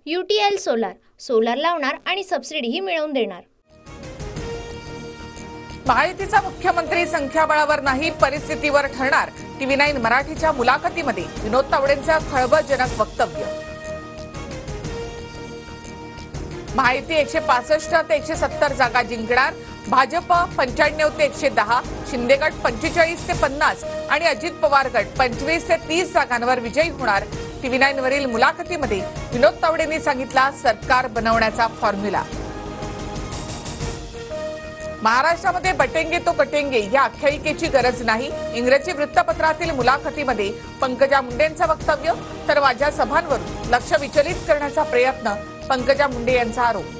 UTL solar लावणार आणि सबसिडीही मिळवून देणार। महायुतीचा मुख्यमंत्री संख्याबळावर नाही परिस्थितीवर ठरणार। TV9 मराठीच्या मुलाखतीमध्ये विनोद तावडेंचं खळबळजनक वक्तव्य। महायुती 165 ते 170 जागा जिंकणार। भाजप 95 ते 110, शिंदे गट 45 ते 50 आणि अजित पवार गट 25 ते 30 जागांवर विजयी होणार। TV9 वरील मुलाखतीमध्ये विनोद तावडेंनी सांगितला सरकार बनवण्याचा फॉर्म्युला। महाराष्ट्रामध्ये बटेंगे तो कटेंगे या आख्यायिकेची गरज नाही। इंग्रजी वृत्तपत्रातील मुलाखतीमध्ये पंकजा मुंडेंचं वक्तव्य, तर माझ्या सभांवरून लक्ष विचलित करण्याचा प्रयत्न, पंकजा मुंडे यांचा आरोप।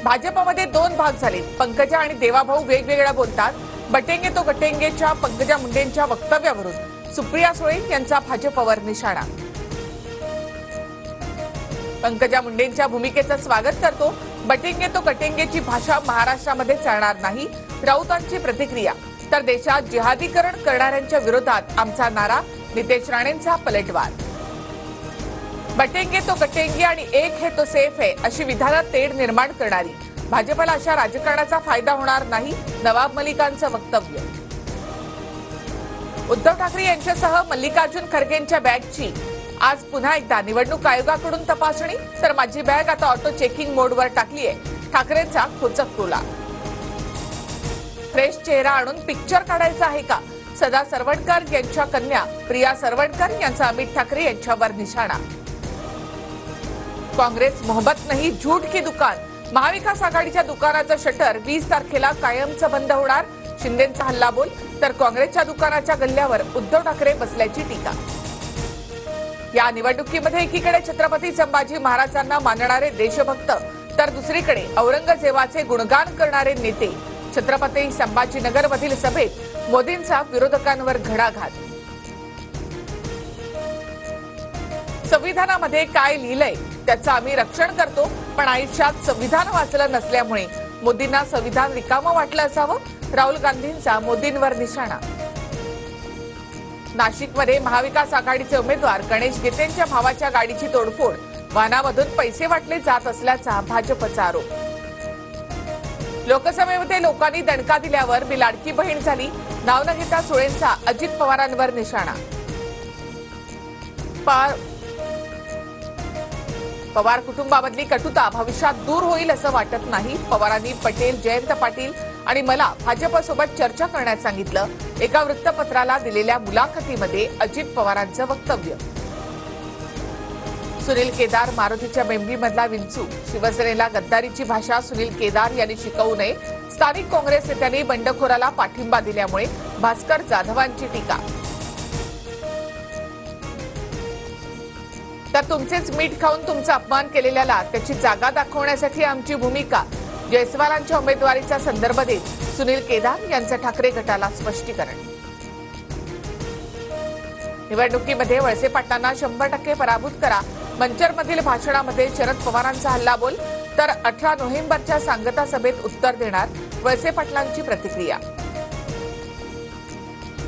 भाजपमध्ये दोन भाग झाले, पंकजा आणि देवाभाऊ वेगवेगळ्या बोलतात। बटेंगे तो कटेंगेच्या पंकजा मुंडेंच्या वक्तव्यावरून सुप्रिया सुळे यांचा भाजपवर निशाणा। पंकजा मुंडेंच्या भूमिकेचं स्वागत करतो। बटेंगे तो कटेंगेची भाषा महाराष्ट्रामध्ये चालणार नाही, राऊतांची प्रतिक्रिया। तर देशात जिहादीकरण करणाऱ्यांच्या विरोधात आमचा नारा, नितेश राणेंचा पलटवार। बटेंगे तो कटेंगे आणि एक है तो सेफ है अशी विधानात तेढ निर्माण करणारी भाजपला अशा राजकारणाचा फायदा होणार नाही, नवाब मलिकांचं वक्तव्य। उद्धव ठाकरे यांच्यासह मल्लिकार्जुन खरगेंच्या बॅगची आज पुन्हा एकदा निवडणूक आयोगाकडून तपासणी, तर माझी बॅग आता ऑटो चेकिंग मोडवर टाकली आहे, ठाकरेंचा खोचक टोला। फ्रेश चेहरा आणून पिक्चर काढायचा आहे का, सदा सरवटकर यांच्या कन्या प्रिया सरवटकर यांचा अमित ठाकरे यांच्यावर निशाणा। काँग्रेस मोहब्बत नाही झूठ की दुकान, महाविकास आघाडीच्या दुकानाचं शटर 20 तारखेला कायमचं बंद होणार, शिंदेंचा हल्लाबोल। तर काँग्रेसच्या दुकानाच्या गल्ल्यावर उद्धव ठाकरे बसल्याची टीका। या निवडणुकीमध्ये एकीकडे छत्रपती संभाजी महाराजांना मानणारे देशभक्त, तर दुसरीकडे औरंगजेबाचे गुणगान करणारे नेते। छत्रपती संभाजीनगरमधील सभेत मोदींचा विरोधकांवर घणाघात। संविधानामध्ये काय लिहिलंय त्याचं आम्ही रक्षण करतो, पण आयुष्यात संविधान वाचलं नसल्यामुळे मोदींना संविधान रिकामं वाटलं असावं, राहुल गांधींचा मोदींवर निशाणा। नाशिकमध्ये महाविकास आघाडीचे उमेदवार गणेश गीतेंच्या भावाच्या गाडीची तोडफोड, वाहनामधून पैसे वाटले जात असल्याचा भाजपचा आरोप। लोकसभेमध्ये लोकांनी दणका दिल्यावर मी लाडकी बहीण झाली, नाव न घेता सुळेंचा अजित पवारांवर निशाणा। पवार कुटुंबामधली कटुता भविष्यात दूर होईल असं वाटत नाही, पवारांनी पटेल, जयंत पाटील आणि मला भाजपसोबत चर्चा करण्यास सांगितलं, एका वृत्तपत्राला दिलेल्या मुलाखतीमध्ये अजित पवारांचं वक्तव्य। सुनील केदार मारुतीच्या बेंबीमधला विंचू, शिवसेनेला गद्दारीची भाषा सुनील केदार यांनी शिकवू नये, स्थानिक काँग्रेस नेत्यांनी बंडखोराला पाठिंबा दिल्यामुळे भास्कर जाधवांची टीका। तर तुमचेच मीठ खाऊन तुमचा अपमान केलेल्याला त्याची जागा दाखवण्यासाठी आमची भूमिका, जयस्वालांच्या उमेदवारीचा संदर्भ देत सुनील केदार यांचं ठाकरे गटाला स्पष्टीकरण। निवडणुकीमध्ये वळसे पाटलांना 100% पराभूत करा, मंचरमधील भाषणामध्ये शरद पवारांचा हल्लाबोल, तर 18 नोव्हेंबरच्या सांगता सभेत उत्तर देणार, वळसे पाटलांची प्रतिक्रिया।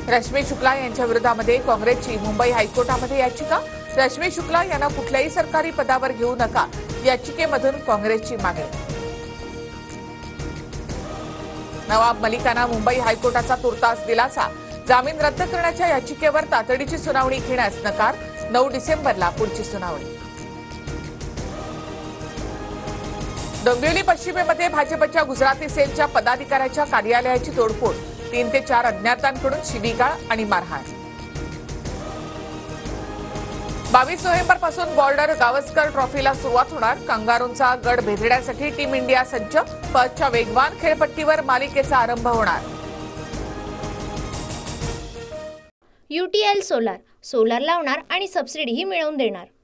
रश्मी शुक्ला यांच्या विरोधामध्ये काँग्रेसची मुंबई हायकोर्टामध्ये याचिका, रश्मी शुक्ला यांना कुठल्याही सरकारी पदावर घेऊ नका, याचिकेमधून काँग्रेसची मागणी। नवाब मलिकांना मुंबई हायकोर्टाचा तुर्तास दिलासा, जामीन रद्द करण्याच्या याचिकेवर तातडीची सुनावणी घेण्यास नकार, 9 डिसेंबरला पुढची सुनावणी। डोंबिवली पश्चिमेमध्ये भाजपच्या गुजराती सेलच्या पदाधिकाऱ्याच्या कार्यालयाची तोडफोड, 3 ते 4 अज्ञातांकडून शिवीगाळ आणि मारहाण। 22 नोव्हेंबरपासून बॉर्डर गावस्कर ट्रॉफीला सुरुवात होणार, कांगारूंचा गड भेदण्यासाठी टीम इंडिया सज्ज, पर्चच्या वेगवान खेळपट्टीवर मालिकेचा आरंभ होणार। UTL सोलार लावणार आणि सबसिडीही मिळवून देणार।